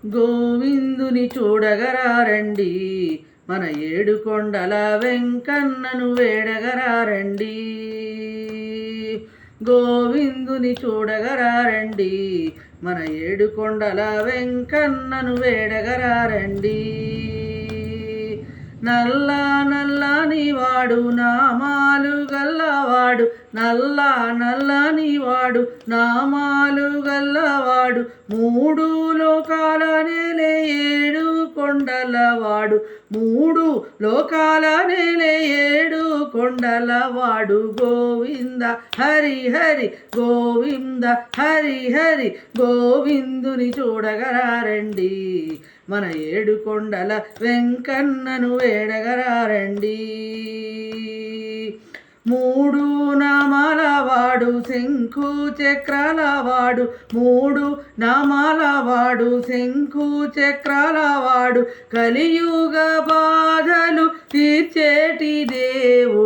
గోవిందుని చూడగరారండి, మన ఏడుకొండల వెంకన్నను వేడగరారండి. గోవిందుని చూడగరారండి, మన ఏడుకొండల వెంకన్నను వేడగరారండి. నల్ల నల్లని వాడు నామాలు గల్లవాడు, నల్ల నల్లని వాడు నామాలు గల్లవాడు, మూడు లోకాల నేలే ఏడు కొండలవాడు, మూడు లోకాల నేలే ఏడు కొండలవాడు. గోవింద హరి హరి గోవింద హరి హరి, గోవిందుని చూడగరారండి, మన ఏడుకొండల వెంకన్నను వేడగరారండి. మూడు నామాల వాడు శంఖు చక్రాల వాడు, మూడు నామాల వాడు శంఖు చక్రాల వాడు, కలియుగ బాధలు తీర్చే